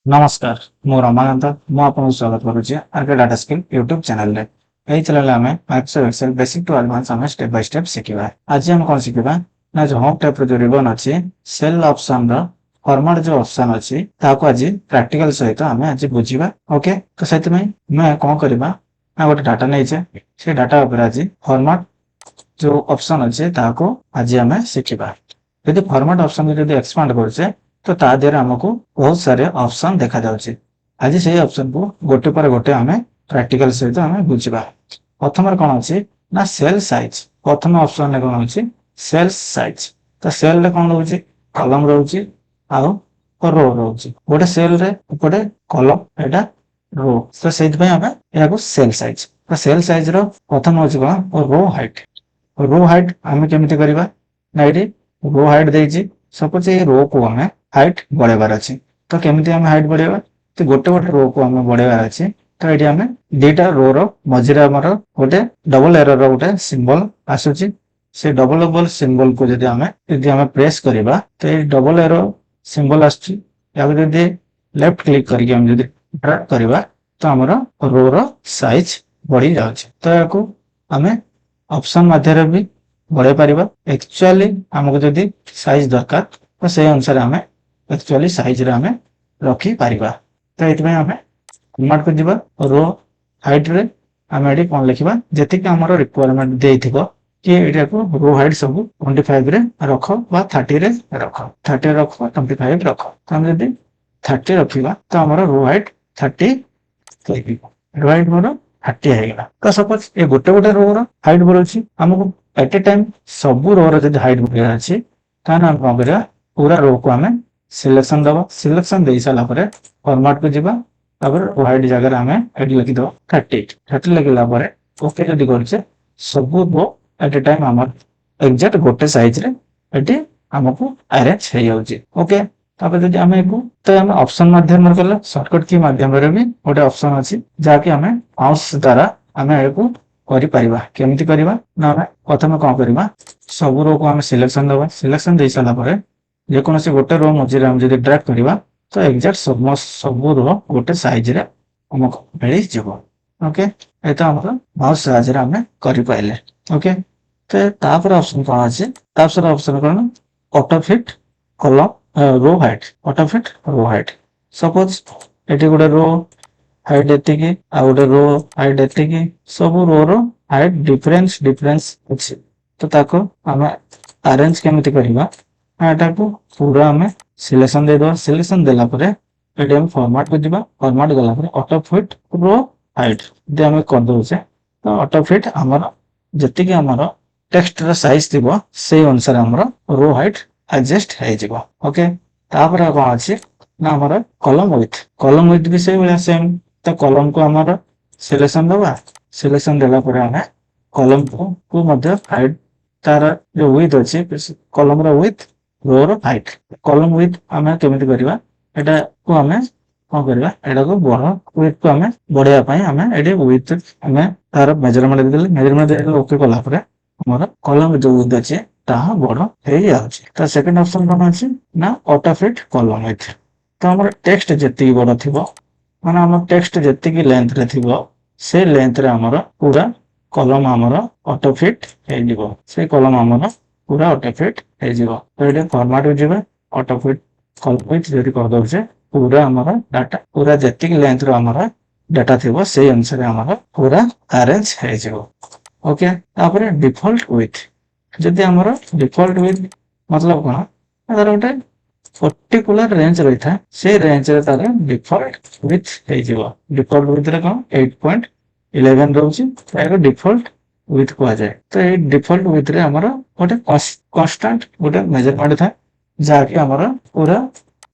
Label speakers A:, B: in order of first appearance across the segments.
A: नमस्कार मु रमाकांत मु आपको स्वागत करुच्ची RK data skill YouTube channel रे एही चैनल आमे Microsoft Excel basic to advance आमे स्टेप बाय स्टेप सिखिबा। आज हम कोन सिखिबा ना जो होम टैब रो जो रिबन अछि सेल ऑप्शन रो फॉर्मेट जो ऑप्शन अछि ताको आज प्रैक्टिकल सहित आमे आज बुझिबा। ओके तो सेति में मैं कोन करबा ना गोटे डाटा नै छै से डाटा ऊपर आज फॉर्मेट जो ऑप्शन अछि ताको आज आमे सिखिबा। यदि फॉर्मेट ऑप्शन को यदि एक्सपांड करछे तो ता देहरे हमको बहुत सारे ऑप्शन देखा जाउछि। आज से ऑप्शन को गोटे पर गोटे हमें प्रैक्टिकल सहित हमें बुझिबा। प्रथम कोन अछि ना सेल साइज। प्रथम ऑप्शन रे कोन अछि सेल साइज। तो सेल रे कोन रहउछि कॉलम रहउछि आउ रो रहउछि। गोटे सेल रे गोटे कॉलम एटा रो तो सेति पे हमें एहा को सेल साइज। तो सेल साइज रो प्रथम अछि कोन रो हाइट। रो हाइट हमें केमिति करिबा ना एठी रो हाइट देछि सपोज ए रो को हमें हाइट बढ़ेबार अछि तो केमिति हमें हाइट बढ़ेबा तो गोटे गोटे रो को हमें बढ़ेबार अछि तो एठी हमें दुटा रो रो मझिरे हमर गोटे डबल एरर रो गोटे सिंबल आसुछि से डबल डबल सिंबल को यदि हमें प्रेस करिबा तो ए डबल एरो सिंबल आसुछि या यदि लेफ्ट क्लिक करके हम यदि ड्रैग करिबा तो हमर रो रो साइज बढ़ी जाउछि। तो याको हमें ऑप्शन माध्यम रे भी बढ़े पारिबा। एक्चुअली हमको यदि साइज दरकार तो से अनुसार हमें एक्चुअली साइज रे हमें रखी पारिबा। तो एति में हमें फॉर्मेट को जिबा रो हाइट रे हमें एडी कोन लिखिबा जेति कि हमर रिक्वायरमेंट देइथिबो कि एटा को रो हाइट सब 25 रे रखो बा 30 रे रखो 30 रखो 25 रखो। तो हम यदि 30 रखिबा तो हमर रो हाइट 30 लिखिबो। रो हाइट मोर 30 हे गेला। तो सपोज ए गोटे गोटे रो रो हाइट बोलछि हमको एट ए टाइम सब रो रो यदि हाइट बोलया अछि ताना हम कोन करिया पूरा रो को हमें सिलेक्शन दबा। सिलेक्शन दे साला परे फॉर्मेट को जिबा तापर हाइट जगह रे हमें एडी लिखि दो 30 लिखिला परे ओके जदि करछे सब रो एट ए टाइम हमर एग्जैक्ट गोटे साइज रे एडी हमको अरेंज हे जाउची। ओके तापर जदि हमें को तो हम ऑप्शन माध्यम रे कला शॉर्टकट की माध्यम रे भी गोटे ऑप्शन अछि जाके हमें माउस द्वारा हमें एको करि परिबा। केमिति करिबा ना हमें प्रथम कोन करिबा सब रो को हमें सिलेक्शन दबा। सिलेक्शन दे साला परे जे कोनो से गोटे रो मझिरे हम जदि ड्रैग करिबा तो एग्जैक्ट सब रो गोटे साइज रे हमको मिली जिवो। ओके एता हमर माउस साइज रे हमें करि पाइले। ओके तो तापर ऑप्शन कोन अछि तापर ऑप्शन कोन auto fit column row height auto fit row height. Suppose एटी गोटे रो हाइट एति की आ गोटे रो हाइट एति की सब रो रो हाइट डिफरेंस अछि। तो ताको हमें अरेंज केमिति करिबा एटा को पूरा हमें सिलेक्शन दे दो। सिलेक्शन देला परे एटी हम फॉर्मेट को जिबा। फॉर्मेट गला परे ऑटो फिट रो हाइट दे हमें कर दोछे तो ऑटो फिट हमर जति कि हमर टेक्स्ट रो साइज थिबो से अनुसार हमर रो हाइट एडजस्ट हे जिवो। ओके तापर कोन अछि ना हमर कॉलम विड्थ भी सेम तो कॉलम को हमर सिलेक्शन दबा। सिलेक्शन देला परे हमें कॉलम को मध्य हाइट तार जो विड्थ अछि कॉलम रो विड्थ रो रो हाइट कॉलम विड्थ हमें केमिति करिबा एटा को हमें कोन करिबा एटा को बड़ विड्थ को हमें बढ़िया पई हमें एडी विड्थ हमें तार मेजरमेंट दे ओके कला परे हमर कॉलम जो विड्थ अछि ताहा बड़ हे जाउछि। तो सेकंड ऑप्शन कोन अछि ना ऑटो फिट कॉलम विड्थ। तो हमर टेक्स्ट जति बड़ थिबो माने हमर टेक्स्ट जति की लेंथ रे थिबो से लेंथ रे हमर पूरा कॉलम हमर ऑटो फिट हे जिवो। से कॉलम हमर पूरा ऑटो फिट हे जिवो। तो एटे फॉर्मेट हो जिवो ऑटो फिट कॉलम विड्थ जति कर दोछे पूरा हमर डाटा पूरा जति की लेंथ रो हमर डाटा थिबो से अनुसार हमर पूरा अरेंज हे जिवो। ओके तापर डिफॉल्ट विड्थ जति हमर डिफॉल्ट विड्थ मतलब कोन अगर गोटे पर्टिकुलर रेंज रही था से रेंज रे तार डिफॉल्ट विड्थ हे जिवो। डिफॉल्ट विड्थ रे कोन 8.11 रहउची एगो डिफॉल्ट विड्थ को आ जाए। तो ए डिफॉल्ट विड्थ रे हमर गोटे कांस्टेंट गोटे मेजरमेंट था जाके हमर पूरा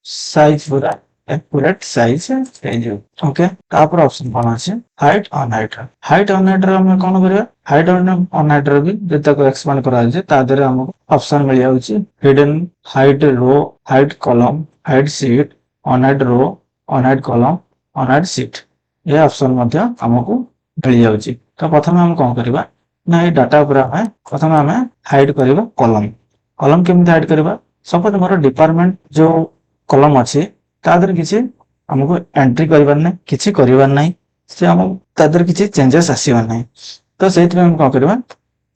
A: साइज पूरा एक्यूरेट साइज हे जो। ओके तापर ऑप्शन कोन अछि हाइट अनहाइट। हाइट अनहाइट रे हम कोन करिया हाइट अनहाइट रे भी जते को एक्सपांड करा जे ता देरे हमको ऑप्शन मिल जाउची hidden height row height column height sheet unhide row unhide column unhide sheet ये ऑप्शन मध्य हमको मिल जाउची। तो प्रथम हम कोन करिबा ना ए डाटा ऊपर हमें प्रथम हमें हाइड करिबा कॉलम। कॉलम केमिति हाइड करिबा सपोज मोर डिपार्टमेंट जो कॉलम अछि ता देर किछि हमको एंट्री करिवार नै किछि करिवार नै से हम तादर किछि चेंजेस आसीबार नै तो सेति हम को करबा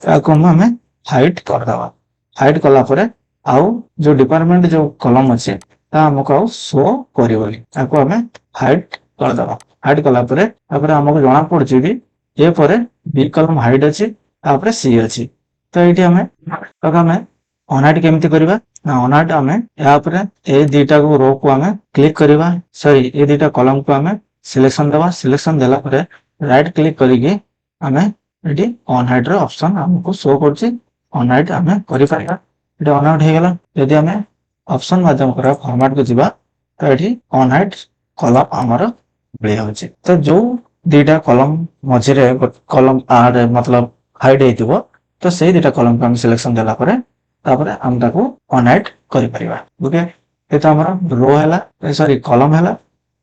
A: ताको हम हाइड कर दबा हाइड कला परे आउ जो डिपार्टमेंट जो कॉलम अछि ता हमको आउ शो करिवली ताको हम हाइड कर दबा हाइड कला परे तापर हमको जणा पड़छि कि ए परे बी कॉलम हाइड अछि तापर सी अछि तो एठी हमें अनहाइड केमती करबा ना अनहाइड हमें या परे ए दुईटा को रो को हमें क्लिक करबा सॉरी ए दुईटा कॉलम को हमें सिलेक्शन दबा सिलेक्शन देला परे राइट क्लिक करिके हमें एठी अनहाइड रो ऑप्शन हमको शो करछि अनहाइड हमें करि पारिबा एठी अनहाइड हे गेला यदि हमें ऑप्शन माध्यम करा फॉर्मेट को जिबा तो एठी अनहाइड कॉलम हमर मिली होछि तो जो दुईटा कॉलम मझिरे कॉलम आड मतलब हाइड हेतिबो तो सेही दुईटा कॉलम को हम सिलेक्शन देला परे तापर हम ताको अनहाइड करि परिबा ओके एतो हमर रो हैला सॉरी कॉलम हैला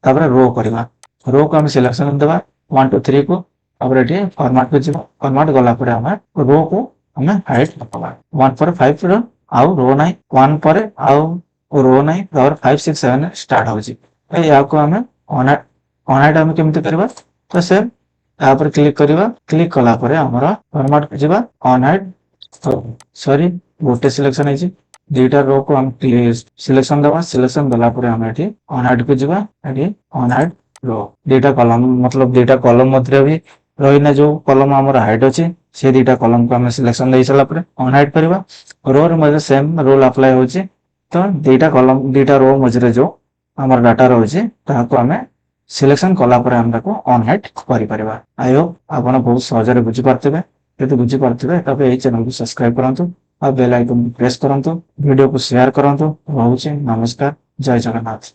A: तापर रो करबा रो को हम सिलेक्शन देबा 1 2 3 को तापर एठी फॉर्मेट को जिबा फॉर्मेट गला परे हम रो को हम हाइड करबा 1 पर 5 रो आउ रो नै 1 पर आउ रो नै तापर 5 6 7 स्टार्ट होछि ए या को हम अनहाइड हम केमते करबा तो से या पर क्लिक करबा क्लिक कला परे हमर फॉर्मेट को जिबा अनहाइड सॉरी गोटे सिलेक्शन है दुईटा रो को हम सिलेक्शन दबा सिलेक्शन दला परे हम एठी अनहाइड को जिबा एठी अनहाइड रो दुईटा कॉलम मतलब दुईटा कॉलम मध्य भी रहिना जो कॉलम हमर हाइड अछि से दुईटा कॉलम को हम सिलेक्शन देई सला परे अनहाइड करबा रो रे मजे सेम रूल अप्लाई होछि तो दुईटा कॉलम दुईटा रो मजे जो हमर डाटा रहछि ताको हमें सिलेक्शन कला परे हम ताको अनहाइड करि परिबा आई होप आपण बहुत सहज रे बुझि पारथिबे यदि बुझी पारथिबे तबे एई चैनल को सब्सक्राइब करंतु और बेल आइकन प्रेस करंतु वीडियो को शेयर करंतु रहउछि नमस्कार जय जगन्नाथ।